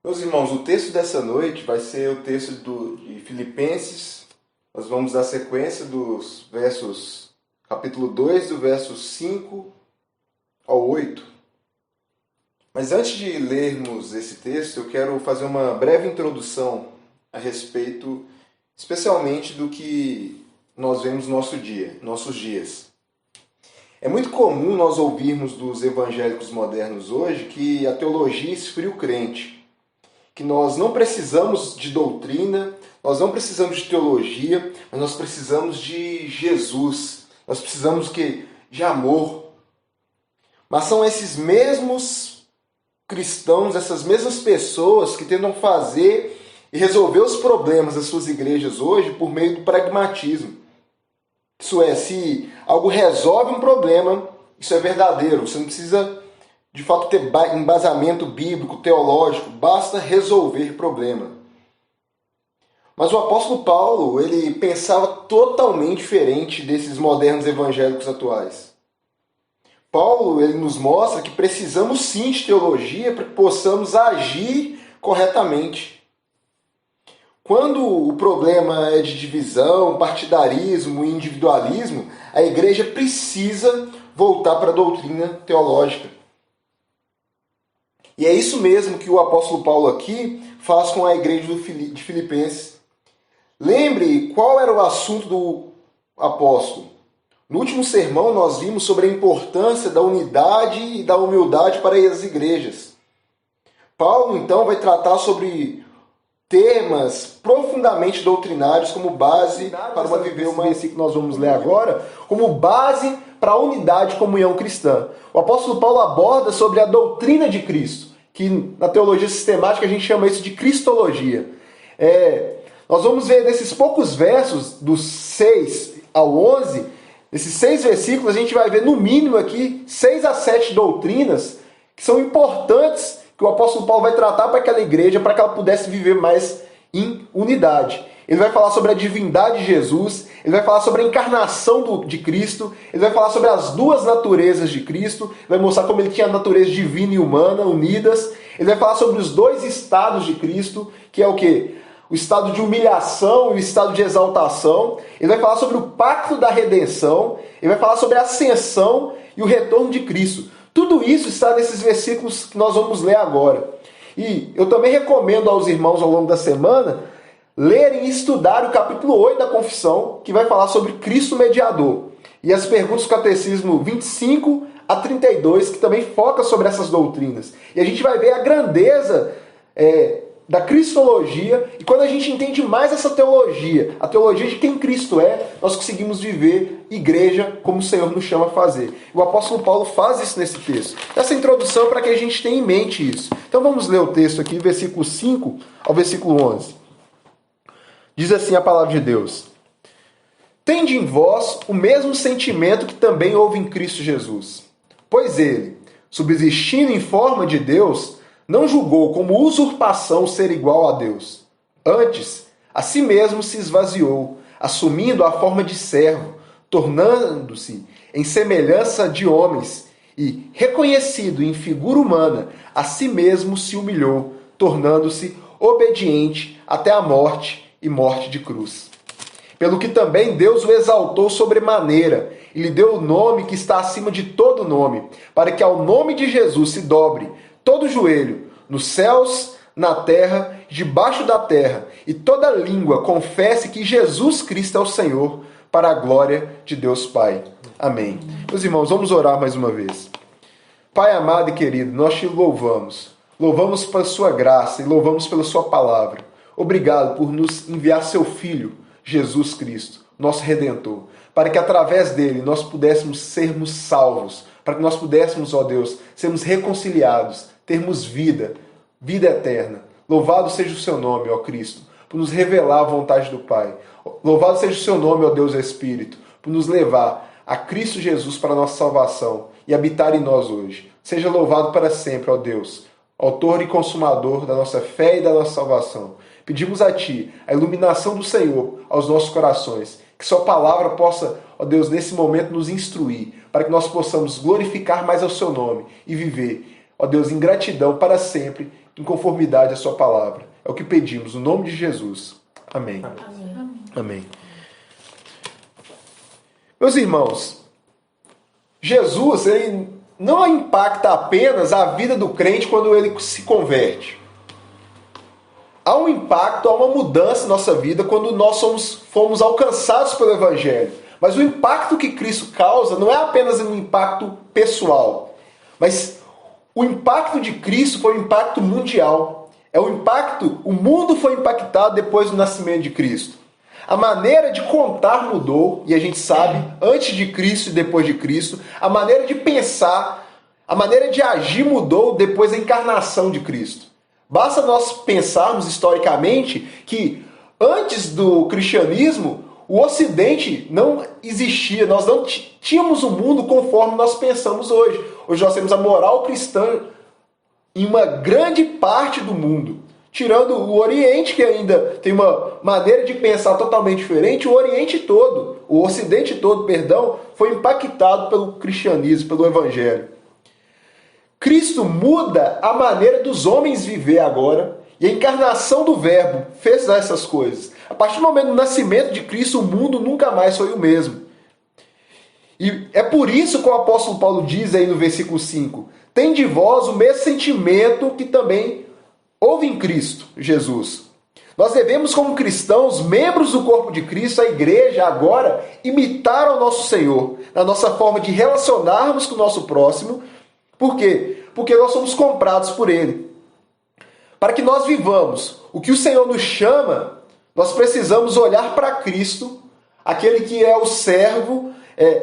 Meus irmãos, o texto dessa noite vai ser o texto de Filipenses. Nós vamos dar sequência dos versos, capítulo 2, do verso 5 ao 8. Mas antes de lermos esse texto, eu quero fazer uma breve introdução a respeito, especialmente do que nós vemos no nossos dias. É muito comum nós ouvirmos dos evangélicos modernos hoje que a teologia esfria o crente, que nós não precisamos de doutrina, nós não precisamos de teologia, mas nós precisamos de Jesus. Nós precisamos de amor. Mas são esses mesmos cristãos, essas mesmas pessoas que tentam fazer e resolver os problemas das suas igrejas hoje por meio do pragmatismo. Isso é, se algo resolve um problema, isso é verdadeiro. Você não precisa de fato ter embasamento bíblico, teológico, basta resolver problema. Mas o apóstolo Paulo, ele pensava totalmente diferente desses modernos evangélicos atuais. Paulo, ele nos mostra que precisamos sim de teologia para que possamos agir corretamente. Quando o problema é de divisão, partidarismo e individualismo, a igreja precisa voltar para a doutrina teológica. E é isso mesmo que o apóstolo Paulo aqui faz com a igreja de Filipenses. Lembre qual era o assunto do apóstolo. No último sermão nós vimos sobre a importância da unidade e da humildade para as igrejas. Paulo então vai tratar sobre temas profundamente doutrinários como base para uma viver uma versículo que nós vamos ler agora, como base para a unidade e comunhão cristã. O apóstolo Paulo aborda sobre a doutrina de Cristo, que na teologia sistemática a gente chama isso de cristologia. Nós vamos ver nesses poucos versos, dos 6 ao 11, nesses 6 versículos a gente vai ver no mínimo aqui 6 a 7 doutrinas que são importantes que o apóstolo Paulo vai tratar para aquela igreja, para que ela pudesse viver mais em unidade. Ele vai falar sobre a divindade de Jesus, ele vai falar sobre a encarnação de Cristo, ele vai falar sobre as duas naturezas de Cristo, vai mostrar como ele tinha a natureza divina e humana unidas, ele vai falar sobre os dois estados de Cristo, que é o quê? O estado de humilhação e o estado de exaltação. Ele vai falar sobre o pacto da redenção, ele vai falar sobre a ascensão e o retorno de Cristo. Tudo isso está nesses versículos que nós vamos ler agora. E eu também recomendo aos irmãos ao longo da semana lerem e estudar o capítulo 8 da Confissão, que vai falar sobre Cristo mediador. E as perguntas do Catecismo 25 a 32, que também foca sobre essas doutrinas. E a gente vai ver a grandeza da cristologia, e quando a gente entende mais essa teologia, a teologia de quem Cristo é, nós conseguimos viver igreja como o Senhor nos chama a fazer. O apóstolo Paulo faz isso nesse texto. Essa introdução é para que a gente tenha em mente isso. Então vamos ler o texto aqui, versículo 5 ao versículo 11. Diz assim a palavra de Deus: Tende em vós o mesmo sentimento que também houve em Cristo Jesus. Pois ele, subsistindo em forma de Deus, não julgou como usurpação ser igual a Deus. Antes, a si mesmo se esvaziou, assumindo a forma de servo, tornando-se em semelhança de homens, e, reconhecido em figura humana, a si mesmo se humilhou, tornando-se obediente até a morte e morte de cruz. Pelo que também Deus o exaltou sobremaneira, e lhe deu o nome que está acima de todo nome, para que ao nome de Jesus se dobre todo joelho, nos céus, na terra, debaixo da terra, e toda língua confesse que Jesus Cristo é o Senhor, para a glória de Deus Pai. Amém. Meus irmãos, vamos orar mais uma vez. Pai amado e querido, nós te louvamos. Louvamos pela sua graça e louvamos pela sua palavra. Obrigado por nos enviar seu Filho, Jesus Cristo, nosso Redentor, para que através dele nós pudéssemos sermos salvos, para que nós pudéssemos, ó Deus, sermos reconciliados, termos vida eterna. Louvado seja o seu nome, ó Cristo, por nos revelar a vontade do Pai. Louvado seja o seu nome, ó Deus Espírito, por nos levar a Cristo Jesus para a nossa salvação e habitar em nós hoje. Seja louvado para sempre, ó Deus, autor e consumador da nossa fé e da nossa salvação. Pedimos a Ti a iluminação do Senhor aos nossos corações, que sua palavra possa, ó Deus, nesse momento nos instruir, para que nós possamos glorificar mais ao seu nome e viver Ó Deus, em gratidão para sempre, em conformidade à sua palavra. É o que pedimos, no nome de Jesus. Amém. Amém. Amém. Meus irmãos, Jesus, ele não impacta apenas a vida do crente quando ele se converte. Há um impacto, há uma mudança em nossa vida quando nós fomos alcançados pelo Evangelho. Mas o impacto que Cristo causa não é apenas um impacto pessoal, mas o impacto de Cristo foi um impacto mundial. É um impacto, o mundo foi impactado depois do nascimento de Cristo. A maneira de contar mudou, e a gente sabe, antes de Cristo e depois de Cristo. A maneira de pensar, a maneira de agir mudou depois da encarnação de Cristo. Basta nós pensarmos historicamente que antes do cristianismo, o Ocidente não existia, nós não tínhamos o mundo conforme nós pensamos hoje. Hoje nós temos a moral cristã em uma grande parte do mundo. Tirando o Oriente, que ainda tem uma maneira de pensar totalmente diferente, o Oriente todo, o Ocidente todo, perdão, foi impactado pelo cristianismo, pelo Evangelho. Cristo muda a maneira dos homens viver agora, e a encarnação do Verbo fez essas coisas. A partir do momento do nascimento de Cristo, o mundo nunca mais foi o mesmo. E é por isso que o apóstolo Paulo diz aí no versículo 5, tem de vós o mesmo sentimento que também houve em Cristo Jesus. Nós devemos, como cristãos, membros do corpo de Cristo, a igreja, agora, imitar ao nosso Senhor, na nossa forma de relacionarmos com o nosso próximo. Por quê? Porque nós somos comprados por Ele. Para que nós vivamos o que o Senhor nos chama, nós precisamos olhar para Cristo, aquele que é o servo,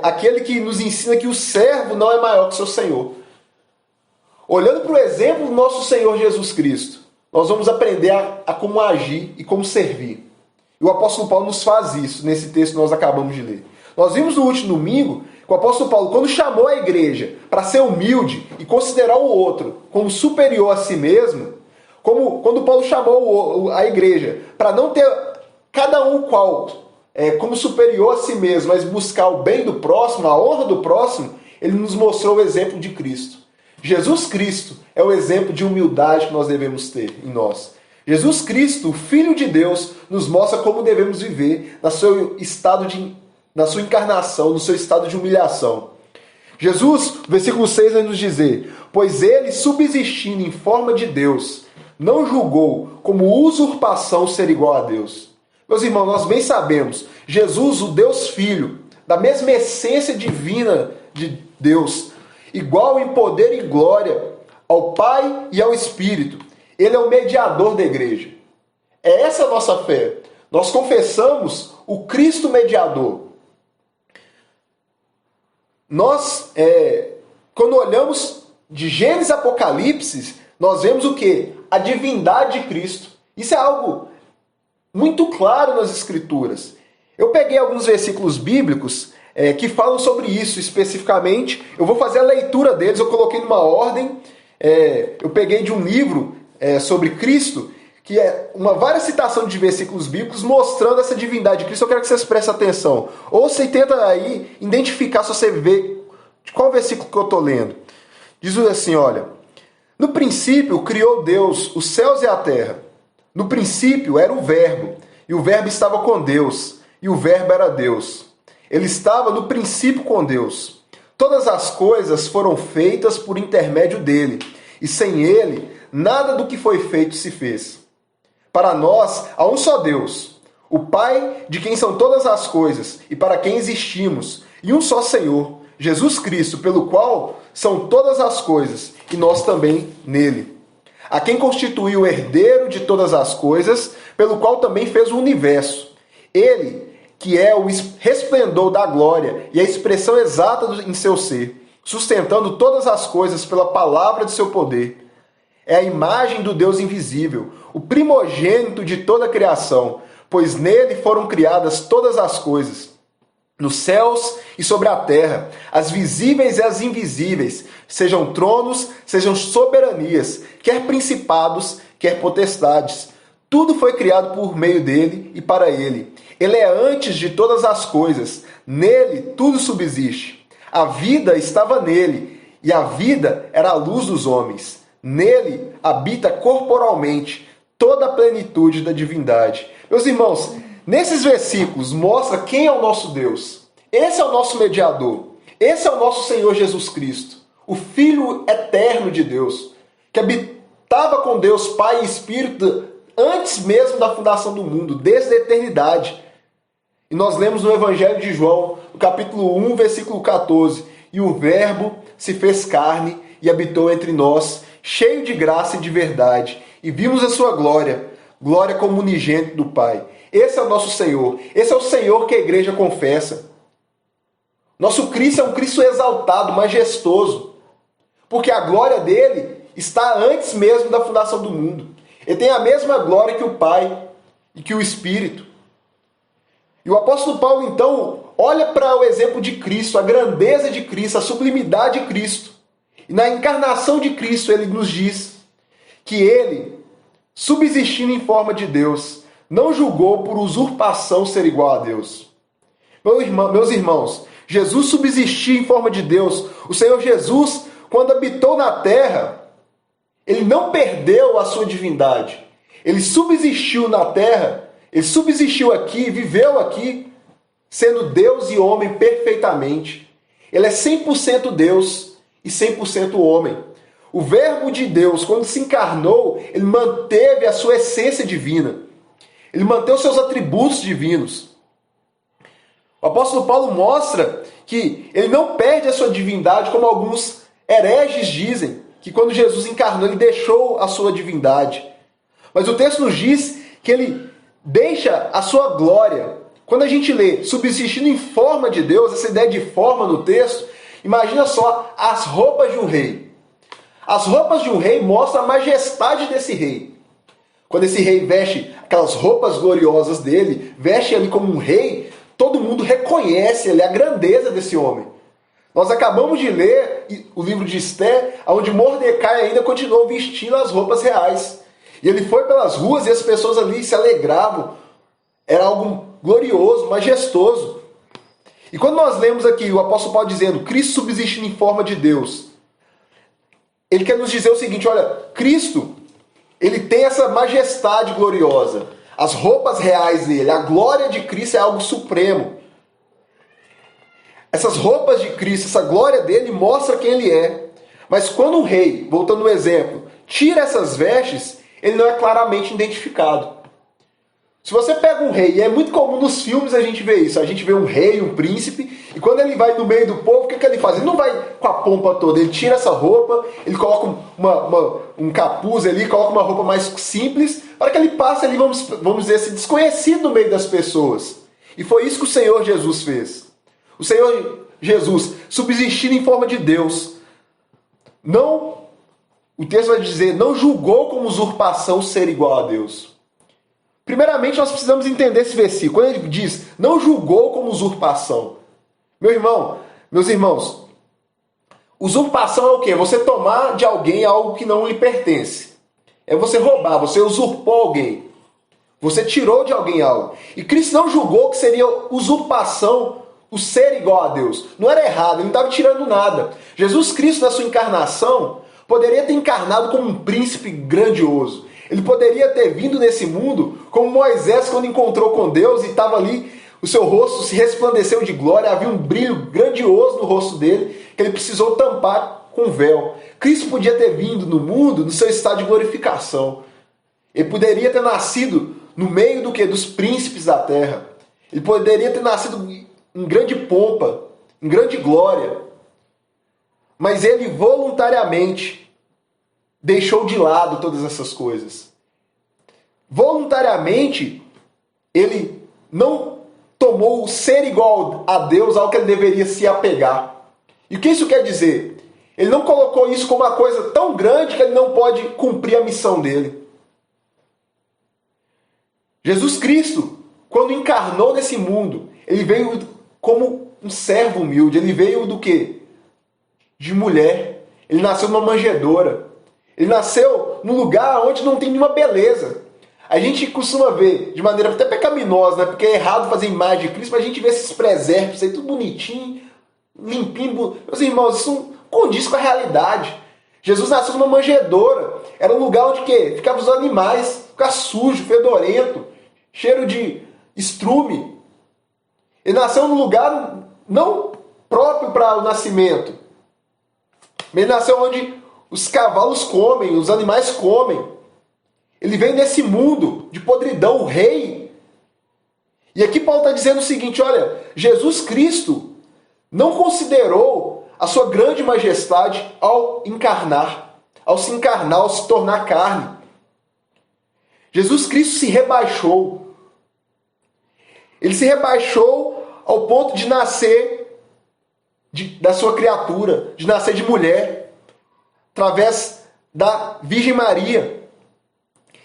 aquele que nos ensina que o servo não é maior que seu Senhor. Olhando para o exemplo do nosso Senhor Jesus Cristo, nós vamos aprender a como agir e como servir. E o apóstolo Paulo nos faz isso nesse texto que nós acabamos de ler. Nós vimos no último domingo que o apóstolo Paulo, quando chamou a igreja para ser humilde e considerar o outro como superior a si mesmo, quando Paulo chamou a igreja para não ter cada um como superior a si mesmo, mas buscar o bem do próximo, a honra do próximo, ele nos mostrou o exemplo de Cristo. Jesus Cristo é o exemplo de humildade que nós devemos ter em nós. Jesus Cristo, o Filho de Deus, nos mostra como devemos viver na sua encarnação, no seu estado de humilhação. Jesus, versículo 6, vai nos dizer, pois ele, subsistindo em forma de Deus, não julgou como usurpação ser igual a Deus. Meus irmãos, nós bem sabemos, Jesus, o Deus Filho, da mesma essência divina de Deus, igual em poder e glória ao Pai e ao Espírito. Ele é o mediador da igreja. É essa a nossa fé. Nós confessamos o Cristo mediador. Nós, quando olhamos de Gênesis a Apocalipse, nós vemos o quê? A divindade de Cristo. Isso é algo muito claro nas Escrituras. Eu peguei alguns versículos bíblicos que falam sobre isso especificamente. Eu vou fazer a leitura deles, eu coloquei numa ordem. Eu peguei de um livro sobre Cristo, que é várias citações de versículos bíblicos mostrando essa divindade de Cristo. Eu quero que vocês prestem atenção. Ou você tenta aí identificar, se você vê de qual versículo que eu estou lendo. Diz assim, olha, no princípio criou Deus os céus e a terra. No princípio era o Verbo, e o Verbo estava com Deus, e o Verbo era Deus. Ele estava no princípio com Deus. Todas as coisas foram feitas por intermédio dele, e sem ele, nada do que foi feito se fez. Para nós, há um só Deus, o Pai, de quem são todas as coisas, e para quem existimos, e um só Senhor, Jesus Cristo, pelo qual são todas as coisas, e nós também nele. A quem constituiu o herdeiro de todas as coisas, pelo qual também fez o universo. Ele, que é o resplendor da glória e a expressão exata em seu ser, sustentando todas as coisas pela palavra de seu poder. É a imagem do Deus invisível, o primogênito de toda a criação, pois nele foram criadas todas as coisas, nos céus e sobre a terra, as visíveis e as invisíveis, sejam tronos, sejam soberanias, quer principados, quer potestades. Tudo foi criado por meio dele e para ele. Ele é antes de todas as coisas. Nele tudo subsiste. A vida estava nele, e a vida era a luz dos homens. Nele habita corporalmente toda a plenitude da divindade. Meus irmãos, nesses versículos mostra quem é o nosso Deus. Esse é o nosso mediador. Esse é o nosso Senhor Jesus Cristo, o Filho eterno de Deus, que habitava com Deus Pai e Espírito antes mesmo da fundação do mundo, desde a eternidade. E nós lemos no Evangelho de João, no capítulo 1, versículo 14, e o Verbo se fez carne e habitou entre nós, cheio de graça e de verdade, e vimos a sua glória, glória como unigênito do Pai. Esse é o nosso Senhor, esse é o Senhor que a igreja confessa. Nosso Cristo é um Cristo exaltado, majestoso, porque a glória dele está antes mesmo da fundação do mundo. Ele tem a mesma glória que o Pai e que o Espírito. E o apóstolo Paulo, então, olha para o exemplo de Cristo, a grandeza de Cristo, a sublimidade de Cristo. E na encarnação de Cristo, ele nos diz que ele, subsistindo em forma de Deus, não julgou por usurpação ser igual a Deus. Meus irmãos, Jesus subsistia em forma de Deus. O Senhor Jesus, quando habitou na terra, ele não perdeu a sua divindade. Ele subsistiu na terra, ele subsistiu aqui, viveu aqui, sendo Deus e homem perfeitamente. Ele é 100% Deus e 100% homem. O Verbo de Deus, quando se encarnou, ele manteve a sua essência divina. Ele manteve os seus atributos divinos. O apóstolo Paulo mostra que ele não perde a sua divindade, como alguns hereges dizem, que quando Jesus encarnou, ele deixou a sua divindade. Mas o texto nos diz que ele deixa a sua glória. Quando a gente lê subsistindo em forma de Deus, essa ideia de forma no texto, imagina só as roupas de um rei. As roupas de um rei mostram a majestade desse rei. Quando esse rei veste aquelas roupas gloriosas dele, veste ele como um rei, todo mundo reconhece a grandeza desse homem. Nós acabamos de ler o livro de Esther, onde Mordecai ainda continuou vestindo as roupas reais. E ele foi pelas ruas e as pessoas ali se alegravam. Era algo glorioso, majestoso. E quando nós lemos aqui o apóstolo Paulo dizendo Cristo subsistindo em forma de Deus, ele quer nos dizer o seguinte, olha, Cristo, ele tem essa majestade gloriosa. As roupas reais dele, a glória de Cristo é algo supremo. Essas roupas de Cristo, essa glória dele mostra quem ele é. Mas quando um rei, voltando no exemplo, tira essas vestes, ele não é claramente identificado. Se você pega um rei, e é muito comum nos filmes a gente ver isso, a gente vê um rei, um príncipe, e quando ele vai no meio do povo, o que ele faz? Ele não vai com a pompa toda, ele tira essa roupa, ele coloca um capuz ali, coloca uma roupa mais simples, para que ele passe ali, vamos dizer assim, desconhecido no meio das pessoas. E foi isso que o Senhor Jesus fez. O Senhor Jesus, subsistindo em forma de Deus, o texto vai dizer, não julgou como usurpação ser igual a Deus. Primeiramente, nós precisamos entender esse versículo. Quando ele diz, não julgou como usurpação. Meus irmãos, usurpação é o quê? Você tomar de alguém algo que não lhe pertence. É você roubar, você usurpou alguém. Você tirou de alguém algo. E Cristo não julgou que seria usurpação o ser igual a Deus. Não era errado, ele não estava tirando nada. Jesus Cristo, na sua encarnação, poderia ter encarnado como um príncipe grandioso. Ele poderia ter vindo nesse mundo como Moisés quando encontrou com Deus e estava ali, o seu rosto se resplandeceu de glória, havia um brilho grandioso no rosto dele, que ele precisou tampar com véu. Cristo podia ter vindo no mundo no seu estado de glorificação. Ele poderia ter nascido no meio do quê? Dos príncipes da terra. Ele poderia ter nascido em grande pompa, em grande glória. Mas ele voluntariamente deixou de lado todas essas coisas. Voluntariamente, ele não tomou o ser igual a Deus ao que ele deveria se apegar. E o que isso quer dizer? Ele não colocou isso como uma coisa tão grande que ele não pode cumprir a missão dele. Jesus Cristo, quando encarnou nesse mundo, ele veio como um servo humilde. Ele veio do quê? De mulher. Ele nasceu numa manjedoura. Ele nasceu num lugar onde não tem nenhuma beleza. A gente costuma ver, de maneira até pecaminosa, né? Porque é errado fazer imagem de Cristo, mas a gente vê esses presépios aí tudo bonitinho, limpinho. Meus irmãos, isso condiz com a realidade. Jesus nasceu numa manjedoura. Era um lugar onde quê? Ficavam os animais, ficava sujo, fedorento, cheiro de estrume. Ele nasceu num lugar não próprio para o nascimento. Ele nasceu onde os cavalos comem, os animais comem. Ele vem nesse mundo de podridão, o rei. E aqui Paulo está dizendo o seguinte, olha, Jesus Cristo não considerou a sua grande majestade ao encarnar, ao se encarnar, ao se tornar carne. Jesus Cristo se rebaixou. Ele se rebaixou ao ponto de nascer da sua criatura, de nascer de mulher, através da Virgem Maria.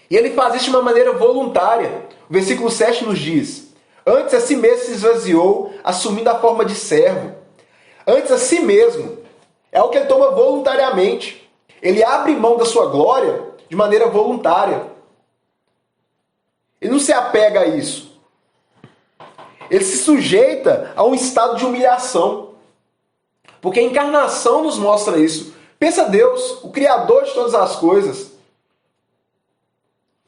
E ele faz isso de uma maneira voluntária. O versículo 7 nos diz: antes a si mesmo se esvaziou, assumindo a forma de servo. Antes a si mesmo. É o que ele toma voluntariamente. Ele abre mão da sua glória de maneira voluntária. Ele não se apega a isso. Ele se sujeita a um estado de humilhação. Porque a encarnação nos mostra isso. Pensa Deus, o Criador de todas as coisas.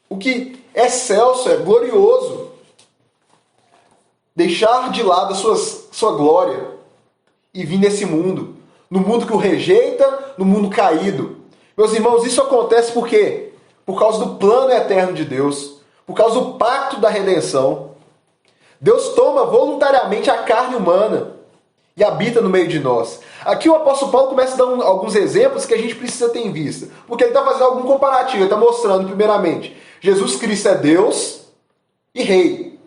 O que é excelso, é glorioso. Deixar de lado a sua glória e vir nesse mundo. No mundo que o rejeita, no mundo caído. Meus irmãos, isso acontece por quê? Por causa do plano eterno de Deus. Por causa do pacto da redenção. Deus toma voluntariamente a carne humana e habita no meio de nós. Aqui o apóstolo Paulo começa a dar alguns exemplos que a gente precisa ter em vista. Porque ele está fazendo algum comparativo. Ele está mostrando, primeiramente, Jesus Cristo é Deus e Rei.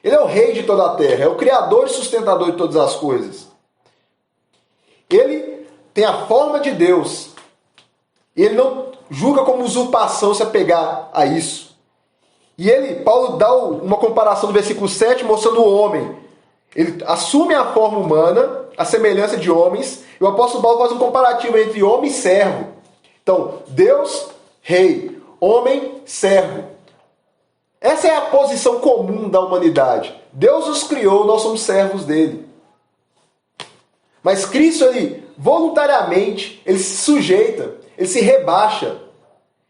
Ele é o Rei de toda a terra. É o Criador e sustentador de todas as coisas. Ele tem a forma de Deus. Ele não julga como usurpação se apegar a isso. E Paulo dá uma comparação no versículo 7 mostrando o homem. Ele assume a forma humana, a semelhança de homens, e o apóstolo Paulo faz um comparativo entre homem e servo. Então, Deus, rei, homem, servo. Essa é a posição comum da humanidade. Deus os criou, nós somos servos dele. Mas Cristo, ele voluntariamente, ele se sujeita, ele se rebaixa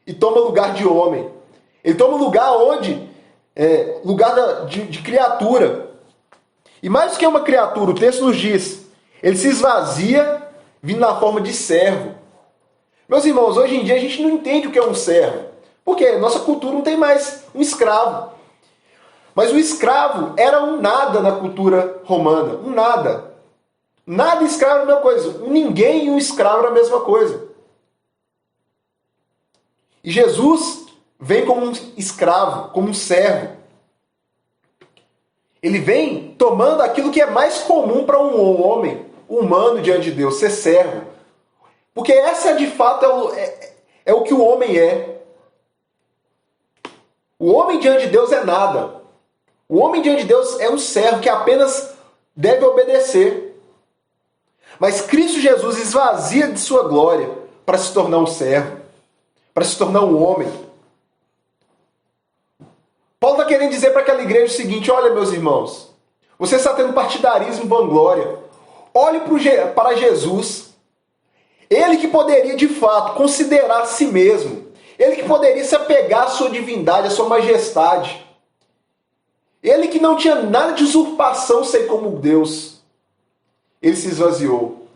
e toma lugar de homem. Ele toma lugar onde? Lugar de criatura. E mais do que uma criatura, o texto nos diz, ele se esvazia vindo na forma de servo. Meus irmãos, hoje em dia a gente não entende o que é um servo. Porque nossa cultura não tem mais um escravo. Mas o escravo era um nada na cultura romana. Um nada. Nada escravo era a mesma coisa. Um ninguém e um escravo era a mesma coisa. E Jesus vem como um escravo, como um servo. Ele vem tomando aquilo que é mais comum para um homem humano diante de Deus, ser servo. Porque essa de fato é o que o homem é. O homem diante de Deus é nada. O homem diante de Deus é um servo que apenas deve obedecer. Mas Cristo Jesus esvazia de sua glória para se tornar um servo, para se tornar um homem. Paulo está querendo dizer para aquela igreja o seguinte: olha, meus irmãos, você está tendo partidarismo e vanglória. Olhe para Jesus. Ele que poderia, de fato, considerar a si mesmo. Ele que poderia se apegar à sua divindade, à sua majestade. Ele que não tinha nada de usurpação ser como Deus. Ele se esvaziou.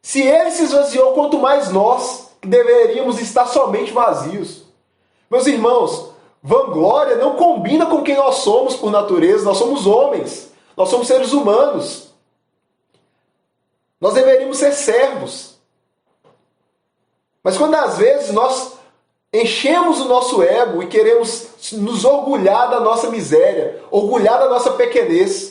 Se ele se esvaziou, quanto mais nós, que deveríamos estar somente vazios. Meus irmãos, vanglória não combina com quem nós somos por natureza. Nós somos homens. Nós somos seres humanos. Nós deveríamos ser servos. Mas quando às vezes nós enchemos o nosso ego e queremos nos orgulhar da nossa miséria, orgulhar da nossa pequenez,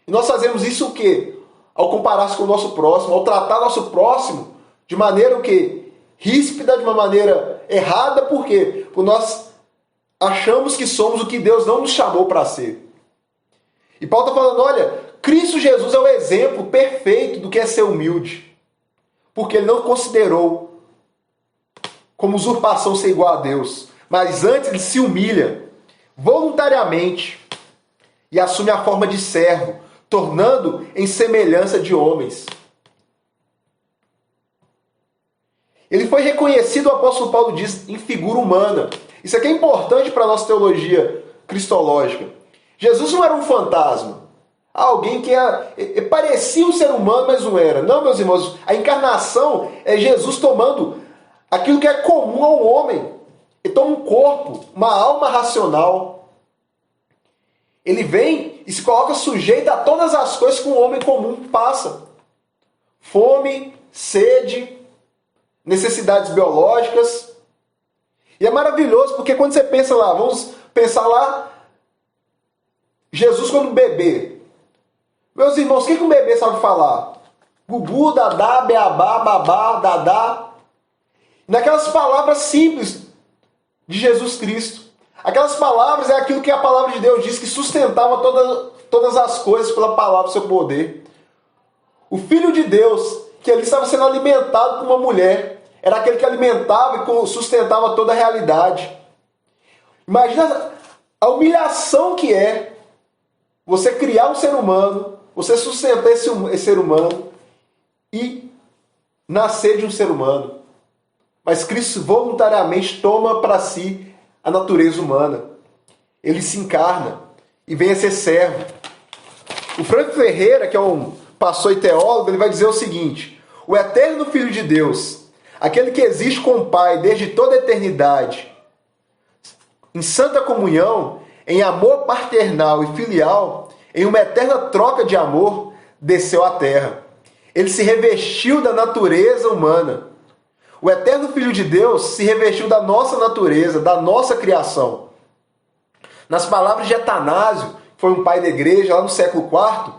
e nós fazemos isso o quê? Ao comparar-se com o nosso próximo, ao tratar nosso próximo de maneira o quê? Ríspida, de uma maneira errada, por quê? Porque nós achamos que somos o que Deus não nos chamou para ser. E Paulo está falando, olha, Cristo Jesus é o exemplo perfeito do que é ser humilde. Porque ele não considerou como usurpação ser igual a Deus. Mas antes ele se humilha voluntariamente e assume a forma de servo, tornando em semelhança de homens. Ele foi reconhecido, o apóstolo Paulo diz, em figura humana. Isso aqui é importante para a nossa teologia cristológica. Jesus não era um fantasma. Alguém que parecia um ser humano, mas não era. Não, meus irmãos, a encarnação é Jesus tomando aquilo que é comum ao homem. Ele toma um corpo, uma alma racional. Ele vem e se coloca sujeito a todas as coisas que um homem comum passa. Fome, sede, necessidades biológicas. E é maravilhoso, porque quando você pensa lá, vamos pensar lá, Jesus quando bebê. Meus irmãos, o que um bebê sabe falar? Gugu, dadá, beabá, babá, dadá. Naquelas palavras simples de Jesus Cristo. Aquelas palavras é aquilo que a palavra de Deus diz, que sustentava todas as coisas pela palavra do seu poder. O Filho de Deus, que ali estava sendo alimentado por uma mulher, era aquele que alimentava e sustentava toda a realidade. Imagina a humilhação que é você criar um ser humano, você sustentar esse ser humano e nascer de um ser humano. Mas Cristo voluntariamente toma para si a natureza humana. Ele se encarna e vem a ser servo. O Franco Ferreira, que é um pastor e teólogo, ele vai dizer o seguinte: o eterno Filho de Deus, aquele que existe com o Pai desde toda a eternidade, em santa comunhão, em amor paternal e filial, em uma eterna troca de amor, desceu à terra. Ele se revestiu da natureza humana. O eterno Filho de Deus se revestiu da nossa natureza, da nossa criação. Nas palavras de Atanásio, que foi um pai da igreja lá no século IV,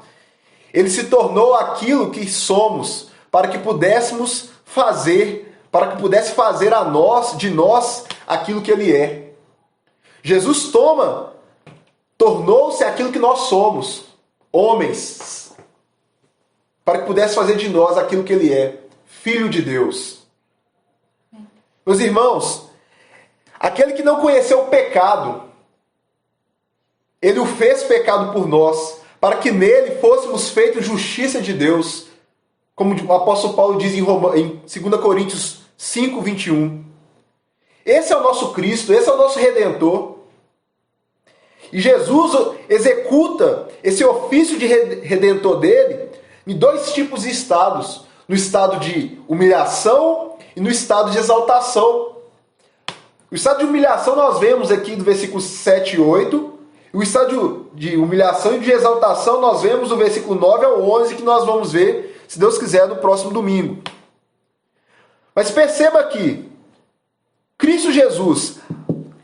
ele se tornou aquilo que somos, para que pudesse fazer de nós aquilo que ele é. Jesus tornou-se aquilo que nós somos, homens, para que pudesse fazer de nós aquilo que ele é, Filho de Deus. Meus irmãos, aquele que não conheceu o pecado, ele o fez pecado por nós, para que nele fôssemos feitos justiça de Deus, como o apóstolo Paulo diz em 2 Coríntios 5, 21. Esse é o nosso Cristo, esse é o nosso Redentor. E Jesus executa esse ofício de redentor dele em dois tipos de estados. No estado de humilhação e no estado de exaltação. O estado de humilhação nós vemos aqui do versículo 7 e 8. O estado de humilhação e de exaltação nós vemos do versículo 9 ao 11, que nós vamos ver, se Deus quiser, no próximo domingo. Mas perceba aqui, Cristo Jesus,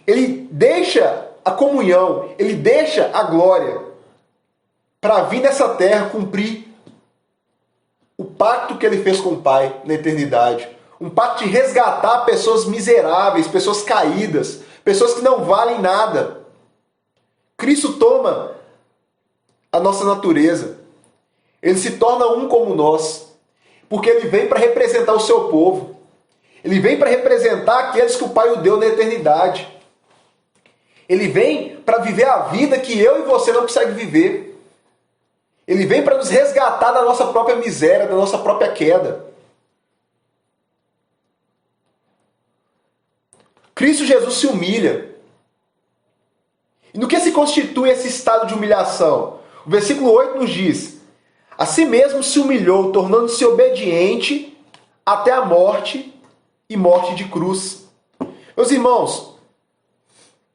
ele deixa a comunhão, ele deixa a glória para vir nessa terra cumprir o pacto que ele fez com o Pai na eternidade. Um pacto de resgatar pessoas miseráveis, pessoas caídas, pessoas que não valem nada. Cristo toma a nossa natureza. Ele se torna um como nós, porque ele vem para representar o seu povo. Ele vem para representar aqueles que o Pai o deu na eternidade. Ele vem para viver a vida que eu e você não conseguem viver. Ele vem para nos resgatar da nossa própria miséria, da nossa própria queda. Cristo Jesus se humilha. E no que se constitui esse estado de humilhação? O versículo 8 nos diz: a si mesmo se humilhou, tornando-se obediente até a morte e morte de cruz. Meus irmãos,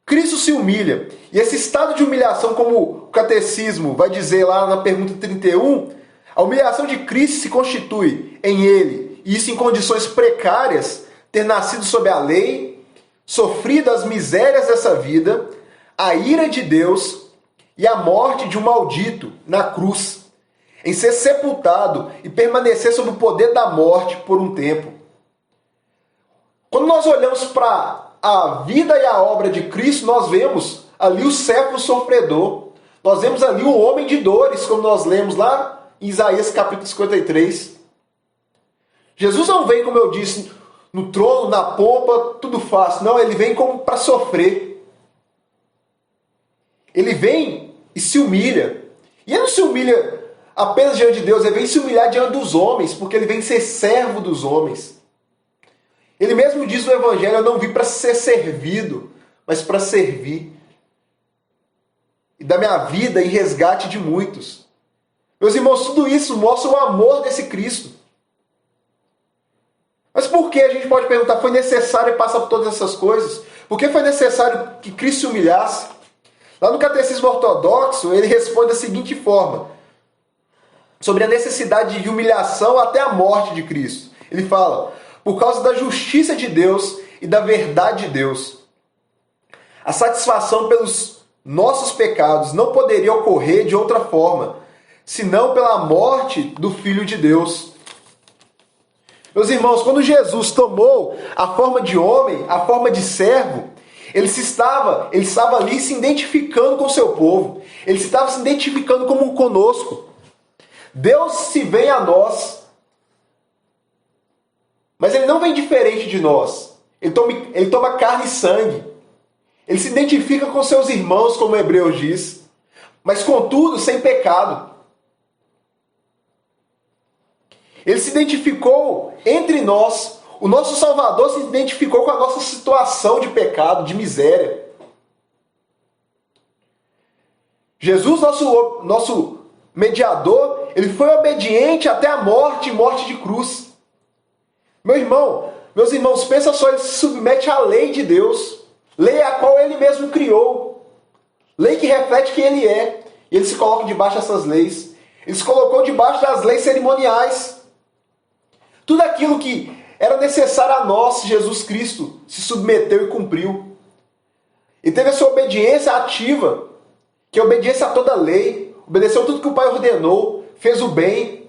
Cristo se humilha. E esse estado de humilhação, como o catecismo vai dizer lá na pergunta 31, a humilhação de Cristo se constitui em ele, e isso em condições precárias, ter nascido sob a lei, sofrido as misérias dessa vida, a ira de Deus e a morte de um maldito na cruz, em ser sepultado e permanecer sob o poder da morte por um tempo. Quando nós olhamos para a vida e a obra de Cristo, nós vemos ali o servo sofredor. Nós vemos ali o homem de dores, como nós lemos lá em Isaías capítulo 53. Jesus não vem, como eu disse, no trono, na pompa, tudo fácil. Não, ele vem como para sofrer. Ele vem e se humilha. E ele não se humilha apenas diante de Deus, ele vem se humilhar diante dos homens, porque ele vem ser servo dos homens. Ele mesmo diz no Evangelho: eu não vim para ser servido, mas para servir. E dar minha vida em resgate de muitos. Meus irmãos, tudo isso mostra o amor desse Cristo. Mas por que, a gente pode perguntar, foi necessário passar por todas essas coisas? Por que foi necessário que Cristo se humilhasse? Lá no Catecismo Ortodoxo, ele responde da seguinte forma, sobre a necessidade de humilhação até a morte de Cristo. Ele fala: por causa da justiça de Deus e da verdade de Deus, a satisfação pelos nossos pecados não poderia ocorrer de outra forma, senão pela morte do Filho de Deus. Meus irmãos, quando Jesus tomou a forma de homem, a forma de servo, ele estava ali se identificando com o seu povo. Ele estava se identificando como conosco. Deus se vem a nós, mas ele não vem diferente de nós. Ele toma carne e sangue. Ele se identifica com seus irmãos, como Hebreus diz, mas contudo sem pecado. Ele se identificou entre nós. O nosso Salvador se identificou com a nossa situação de pecado, de miséria. Jesus, nosso mediador, ele foi obediente até a morte de cruz. Meus irmãos, pensa só, ele se submete à lei de Deus, lei a qual ele mesmo criou, lei que reflete quem ele é. E ele se coloca debaixo dessas leis. Ele se colocou debaixo das leis cerimoniais. Tudo aquilo que era necessário a nós, Jesus Cristo se submeteu e cumpriu. E teve a sua obediência ativa, que é a obediência a toda a lei, obedeceu tudo que o Pai ordenou, fez o bem.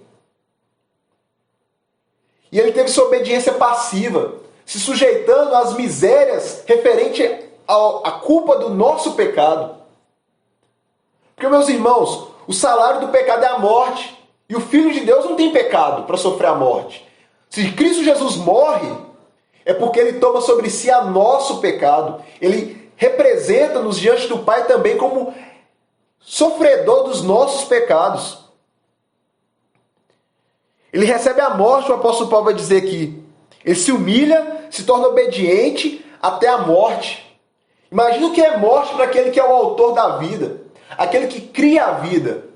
E ele teve sua obediência passiva, se sujeitando às misérias referente à culpa do nosso pecado. Porque, meus irmãos, o salário do pecado é a morte, e o Filho de Deus não tem pecado para sofrer a morte. Se Cristo Jesus morre, é porque ele toma sobre si o nosso pecado. Ele representa-nos diante do Pai também como sofredor dos nossos pecados. Ele recebe a morte, o apóstolo Paulo vai dizer aqui. Ele se humilha, se torna obediente até a morte. Imagina o que é morte para aquele que é o autor da vida, aquele que cria a vida.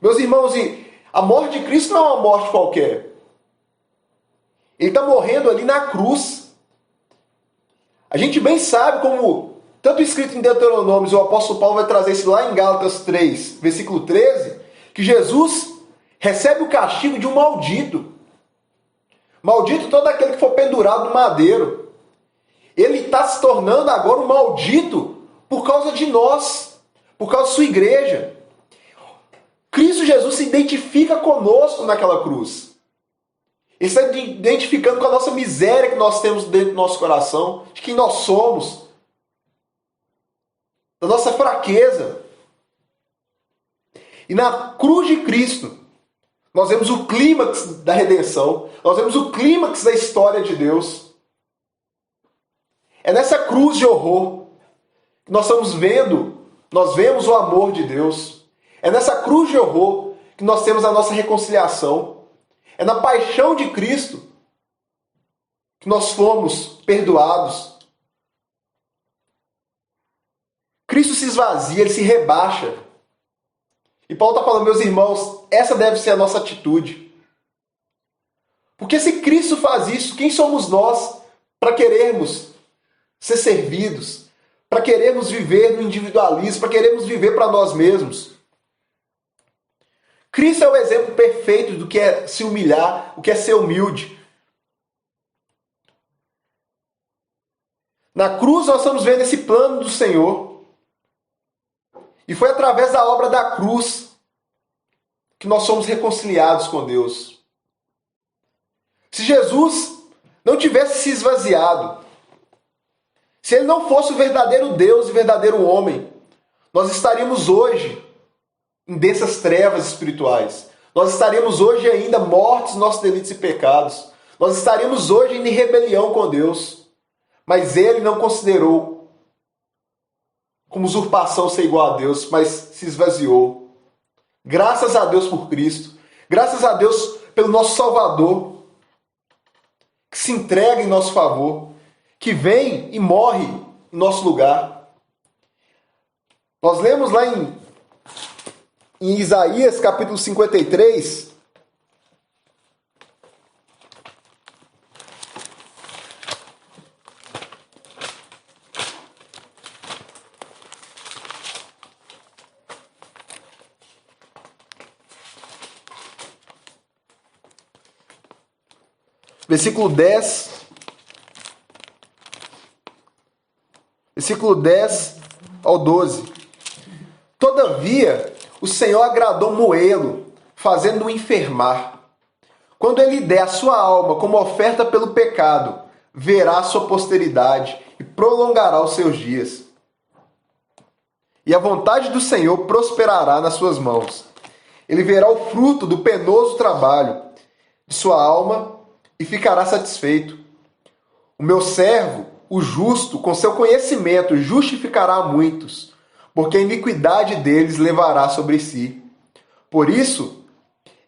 Meus irmãos, e a morte de Cristo não é uma morte qualquer. Ele está morrendo ali na cruz. A gente bem sabe como, tanto escrito em Deuteronômio, o apóstolo Paulo vai trazer isso lá em Gálatas 3, versículo 13, que Jesus recebe o castigo de um maldito. Maldito todo aquele que for pendurado no madeiro. Ele está se tornando agora um maldito por causa de nós, por causa da sua igreja. Cristo Jesus se identifica conosco naquela cruz. Ele está identificando com a nossa miséria que nós temos dentro do nosso coração, de quem nós somos, da nossa fraqueza. E na cruz de Cristo, nós vemos o clímax da redenção, nós vemos o clímax da história de Deus. É nessa cruz de horror que nós vemos o amor de Deus. É nessa cruz de horror que nós temos a nossa reconciliação. É na paixão de Cristo que nós fomos perdoados. Cristo se esvazia, ele se rebaixa. E Paulo está falando, meus irmãos, essa deve ser a nossa atitude. Porque se Cristo faz isso, quem somos nós para querermos ser servidos, para querermos viver no individualismo, para querermos viver para nós mesmos? Cristo é o exemplo perfeito do que é se humilhar, o que é ser humilde. Na cruz nós estamos vendo esse plano do Senhor. E foi através da obra da cruz que nós somos reconciliados com Deus. Se Jesus não tivesse se esvaziado, se ele não fosse o verdadeiro Deus e o verdadeiro homem, nós estaríamos hoje em densas trevas espirituais. Nós estaríamos hoje ainda mortos nos nossos delitos e pecados. Nós estaríamos hoje ainda em rebelião com Deus. Mas ele não considerou como usurpação ser igual a Deus, mas se esvaziou. Graças a Deus por Cristo. Graças a Deus pelo nosso Salvador, que se entrega em nosso favor, que vem e morre em nosso lugar. Nós lemos lá em Isaías capítulo 53, versículo 10 ao 12. Todavia, o Senhor agradou Moê-lo, fazendo-o enfermar. Quando ele der a sua alma como oferta pelo pecado, verá a sua posteridade e prolongará os seus dias. E a vontade do Senhor prosperará nas suas mãos. Ele verá o fruto do penoso trabalho de sua alma e ficará satisfeito. O meu servo, o justo, com seu conhecimento, justificará a muitos, porque a iniquidade deles levará sobre si. Por isso,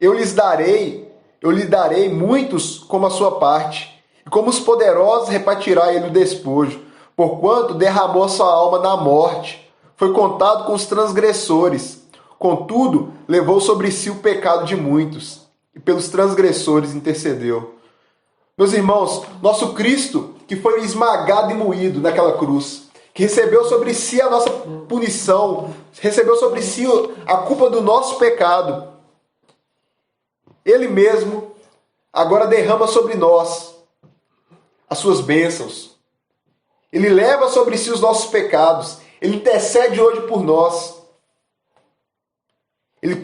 eu lhe darei muitos como a sua parte, e como os poderosos repartirá ele o despojo, porquanto derramou sua alma na morte, foi contado com os transgressores. Contudo, levou sobre si o pecado de muitos, e pelos transgressores intercedeu. Meus irmãos, nosso Cristo, que foi esmagado e moído naquela cruz, que recebeu sobre si a nossa punição, recebeu sobre si a culpa do nosso pecado, Ele mesmo agora derrama sobre nós as suas bênçãos. Ele leva sobre si os nossos pecados. Ele intercede hoje por nós. Ele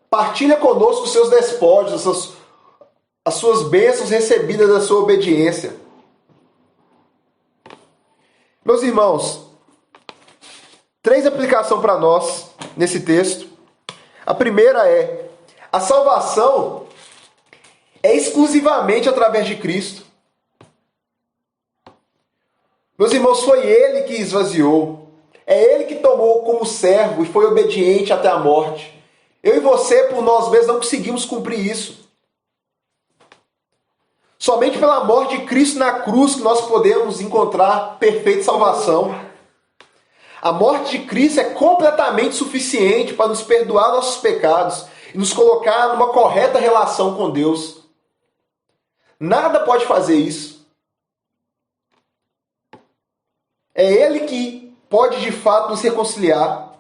partilha conosco os seus despojos, as suas bênçãos recebidas da sua obediência. Meus irmãos, 3 aplicações para nós nesse texto. A primeira é: a salvação é exclusivamente através de Cristo. Meus irmãos, foi Ele que esvaziou. É Ele que tomou como servo e foi obediente até a morte. Eu e você, por nós mesmos, não conseguimos cumprir isso. Somente pela morte de Cristo na cruz que nós podemos encontrar perfeita salvação. A morte de Cristo é completamente suficiente para nos perdoar nossos pecados e nos colocar numa correta relação com Deus. Nada pode fazer isso. É Ele que pode de fato nos reconciliar.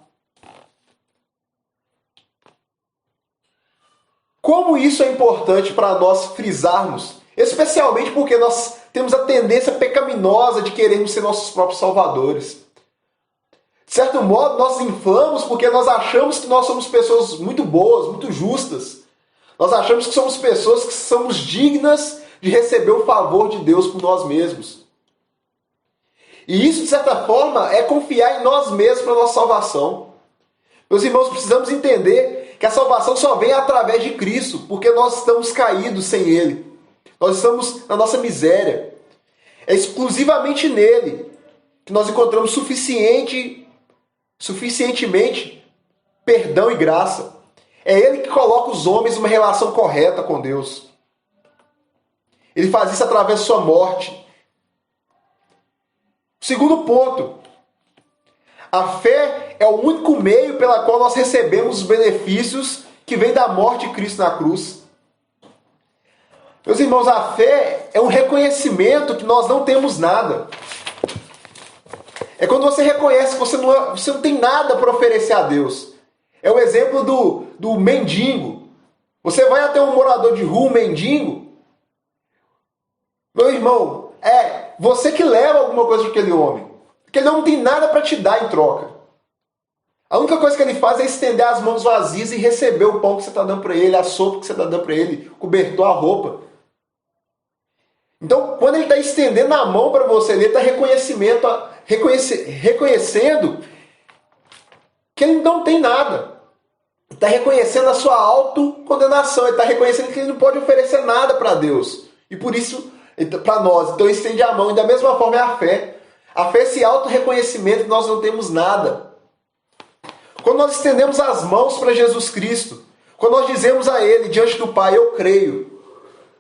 Como isso é importante para nós frisarmos, especialmente porque nós temos a tendência pecaminosa de querermos ser nossos próprios salvadores. De certo modo, nós inflamos porque nós achamos que nós somos pessoas muito boas, muito justas. Nós achamos que somos pessoas que somos dignas de receber o favor de Deus por nós mesmos. E isso, de certa forma, é confiar em nós mesmos para a nossa salvação. Meus irmãos, precisamos entender que a salvação só vem através de Cristo, porque nós estamos caídos sem Ele. Nós estamos na nossa miséria. É exclusivamente nele que nós encontramos suficientemente perdão e graça. É Ele que coloca os homens numa relação correta com Deus. Ele faz isso através de sua morte. Segundo ponto, a fé é o único meio pela qual nós recebemos os benefícios que vêm da morte de Cristo na cruz. Meus irmãos, a fé é um reconhecimento que nós não temos nada. É quando você reconhece que você não tem nada para oferecer a Deus. É o exemplo do mendigo. Você vai até um morador de rua, um mendigo. Meu irmão, é você que leva alguma coisa para aquele homem. Porque ele não tem nada para te dar em troca. A única coisa que ele faz é estender as mãos vazias e receber o pão que você está dando para ele, a sopa que você está dando para ele, o cobertor, a roupa. Então, quando ele está estendendo a mão para você, ele está reconhecendo que ele não tem nada. Ele está reconhecendo a sua autocondenação. Ele está reconhecendo que ele não pode oferecer nada para Deus. E por isso, para nós. Então, ele estende a mão. E da mesma forma é a fé. A fé é esse auto-reconhecimento que nós não temos nada. Quando nós estendemos as mãos para Jesus Cristo, quando nós dizemos a Ele, diante do Pai, eu creio,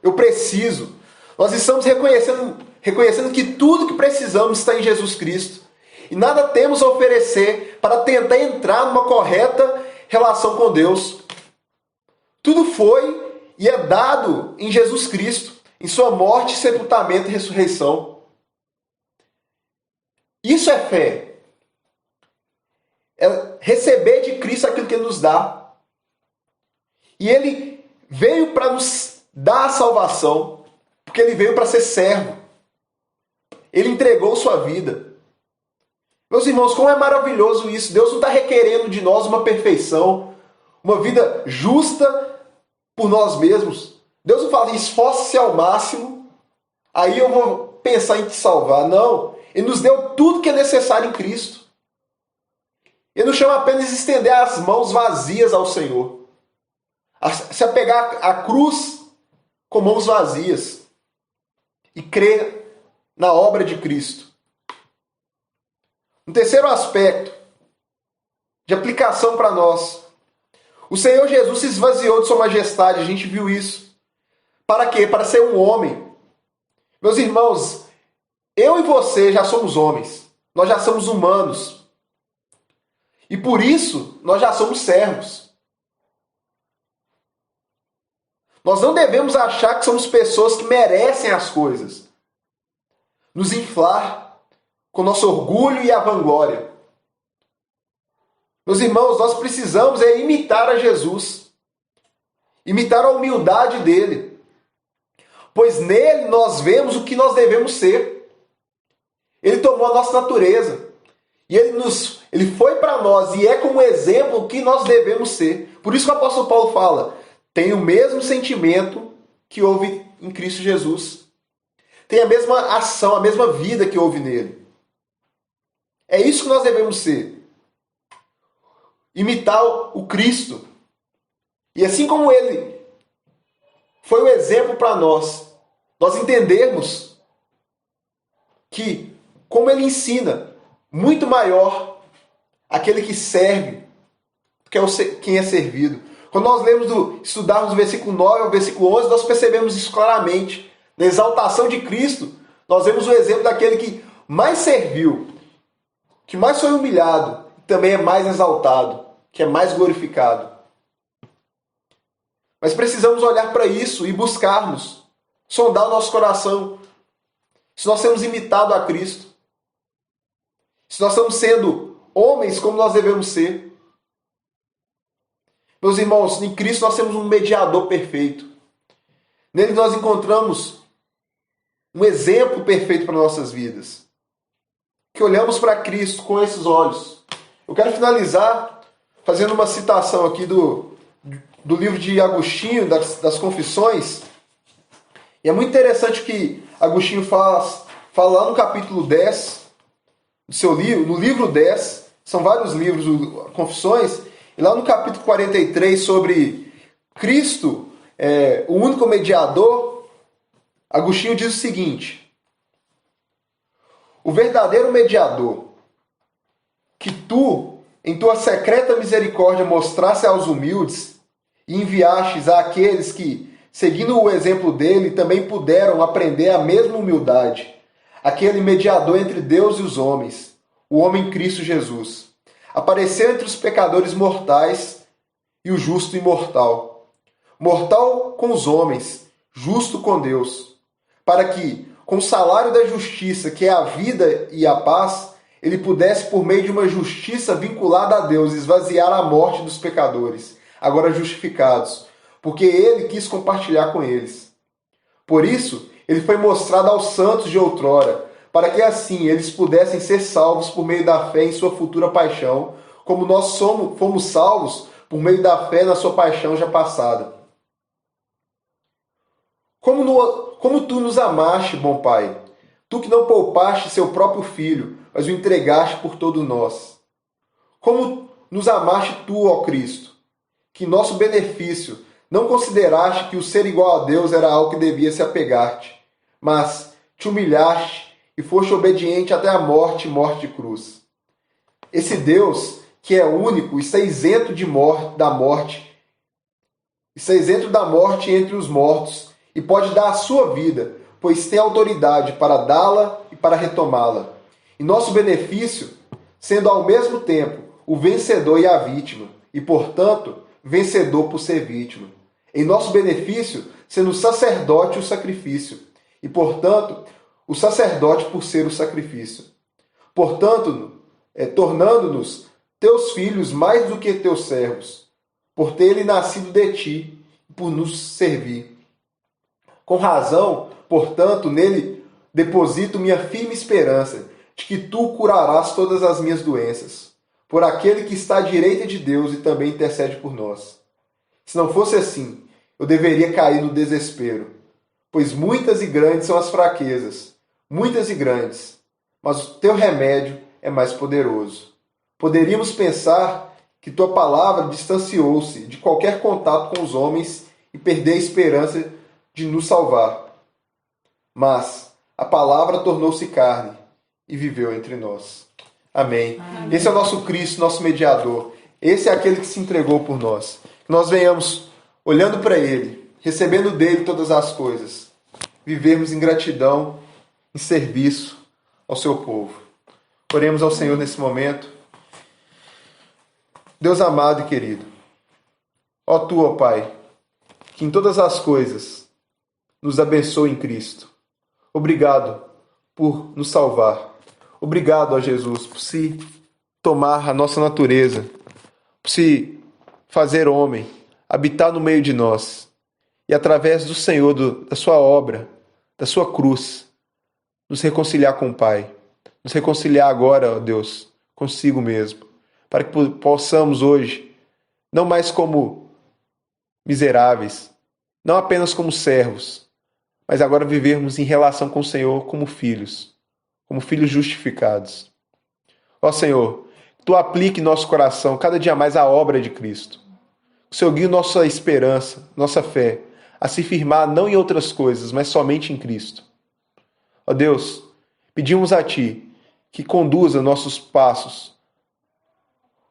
eu preciso, Nós estamos reconhecendo que tudo que precisamos está em Jesus Cristo. E nada temos a oferecer para tentar entrar numa correta relação com Deus. Tudo foi e é dado em Jesus Cristo, em sua morte, sepultamento e ressurreição. Isso é fé. É receber de Cristo aquilo que Ele nos dá. E Ele veio para nos dar a salvação, porque Ele veio para ser servo. Ele entregou sua vida. Meus irmãos, como é maravilhoso isso. Deus não está requerendo de nós uma perfeição, uma vida justa por nós mesmos. Deus não fala, esforce-se ao máximo, aí eu vou pensar em te salvar. Não. Ele nos deu tudo que é necessário em Cristo. Ele nos chama apenas de estender as mãos vazias ao Senhor. Se apegar à cruz com mãos vazias. E crer na obra de Cristo. Um terceiro aspecto de aplicação para nós. O Senhor Jesus se esvaziou de sua majestade, a gente viu isso. Para quê? Para ser um homem. Meus irmãos, eu e você já somos homens. Nós já somos humanos. E por isso, nós já somos servos. Nós não devemos achar que somos pessoas que merecem as coisas. Nos inflar com nosso orgulho e a vanglória. Meus irmãos, nós precisamos imitar a Jesus. Imitar a humildade dele. Pois nele nós vemos o que nós devemos ser. Ele tomou a nossa natureza. E ele foi para nós e é como exemplo o que nós devemos ser. Por isso que o apóstolo Paulo fala, tem o mesmo sentimento que houve em Cristo Jesus. Tem a mesma ação, a mesma vida que houve nele. É isso que nós devemos ser. Imitar o Cristo. E assim como ele foi o exemplo para nós entendermos que, como ele ensina, muito maior aquele que serve do que quem é servido. Quando nós estudarmos o versículo 9 ao versículo 11, nós percebemos isso claramente. Na exaltação de Cristo, nós vemos o exemplo daquele que mais serviu, que mais foi humilhado, e também é mais exaltado, que é mais glorificado. Mas precisamos olhar para isso e buscarmos, sondar o nosso coração, se nós temos imitado a Cristo, se nós estamos sendo homens como nós devemos ser. Meus irmãos, em Cristo nós temos um mediador perfeito. Nele nós encontramos um exemplo perfeito para nossas vidas. Que olhamos para Cristo com esses olhos. Eu quero finalizar fazendo uma citação aqui do livro de Agostinho, das Confissões. E é muito interessante que Agostinho fala lá no capítulo 10 do seu livro, no livro 10, são vários livros, Confissões, e lá no capítulo 43 sobre Cristo, o único mediador, Agostinho diz o seguinte: o verdadeiro mediador que tu, em tua secreta misericórdia, mostraste aos humildes e enviastes àqueles que, seguindo o exemplo dele, também puderam aprender a mesma humildade, aquele mediador entre Deus e os homens, o homem Cristo Jesus, apareceu entre os pecadores mortais e o justo imortal, mortal com os homens, justo com Deus, para que, com o salário da justiça, que é a vida e a paz, ele pudesse, por meio de uma justiça vinculada a Deus, esvaziar a morte dos pecadores, agora justificados, porque ele quis compartilhar com eles. Por isso, ele foi mostrado aos santos de outrora, para que assim eles pudessem ser salvos por meio da fé em sua futura paixão, como nós fomos salvos por meio da fé na sua paixão já passada. Como tu nos amaste, bom Pai, tu que não poupaste seu próprio filho, mas o entregaste por todos nós. Como nos amaste tu, ó Cristo, que em nosso benefício não consideraste que o ser igual a Deus era algo que devia se apegar-te, mas te humilhaste e foste obediente até a morte de cruz. Esse Deus, que é único, está isento da morte entre os mortos, e pode dar a sua vida pois tem autoridade para dá-la e para retomá-la. Em nosso benefício, sendo ao mesmo tempo o vencedor e a vítima, e, portanto, vencedor por ser vítima. Em nosso benefício, sendo o sacerdote o sacrifício, e, portanto, o sacerdote por ser o sacrifício. Portanto, tornando-nos teus filhos mais do que teus servos, por ter ele nascido de ti e por nos servir. Com razão, portanto, nele deposito minha firme esperança de que tu curarás todas as minhas doenças, por aquele que está à direita de Deus e também intercede por nós. Se não fosse assim, eu deveria cair no desespero, pois muitas e grandes são as fraquezas, muitas e grandes, mas o teu remédio é mais poderoso. Poderíamos pensar que tua palavra distanciou-se de qualquer contato com os homens e perder a esperança de nos salvar. Mas a palavra tornou-se carne e viveu entre nós. Amém. Amém. Esse é o nosso Cristo, nosso mediador. Esse é aquele que se entregou por nós. Que nós venhamos olhando para Ele, recebendo dele todas as coisas, vivermos em gratidão, em serviço ao seu povo. Oremos ao Senhor nesse momento. Deus amado e querido, ó Tu, ó Pai, que em todas as coisas nos abençoe em Cristo. Obrigado por nos salvar. Obrigado, ó Jesus, por se tomar a nossa natureza, por se fazer homem, habitar no meio de nós e, através do Senhor, da sua obra, da sua cruz, nos reconciliar com o Pai. Nos reconciliar agora, ó Deus, consigo mesmo, para que possamos hoje, não mais como miseráveis, não apenas como servos, mas agora vivermos em relação com o Senhor como filhos justificados. Ó Senhor, Tu aplique em nosso coração cada dia mais a obra de Cristo. O Senhor guie nossa esperança, nossa fé, a se firmar não em outras coisas, mas somente em Cristo. Ó Deus, pedimos a Ti que conduza nossos passos,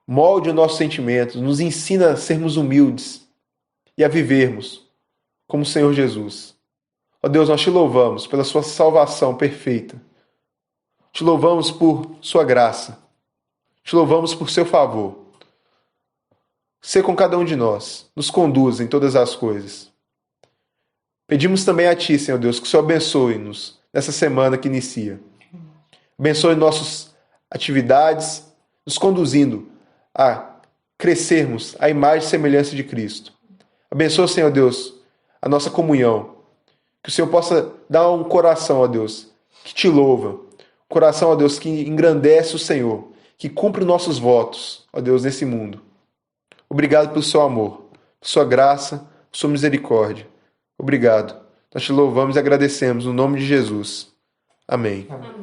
molde os nossos sentimentos, nos ensina a sermos humildes e a vivermos como o Senhor Jesus. Ó Deus, nós Te louvamos pela Sua salvação perfeita. Te louvamos por Sua graça. Te louvamos por Seu favor. Sê com cada um de nós, nos conduza em todas as coisas. Pedimos também a Ti, Senhor Deus, que o Senhor abençoe-nos nessa semana que inicia. Abençoe nossas atividades, nos conduzindo a crescermos à imagem e semelhança de Cristo. Abençoe, Senhor Deus, a nossa comunhão. Que o Senhor possa dar um coração, ó Deus, que Te louva. Coração, ó Deus, que engrandece o Senhor, que cumpre nossos votos, ó Deus, nesse mundo. Obrigado pelo Seu amor, por Sua graça, por Sua misericórdia. Obrigado. Nós Te louvamos e agradecemos no nome de Jesus. Amém. Amém.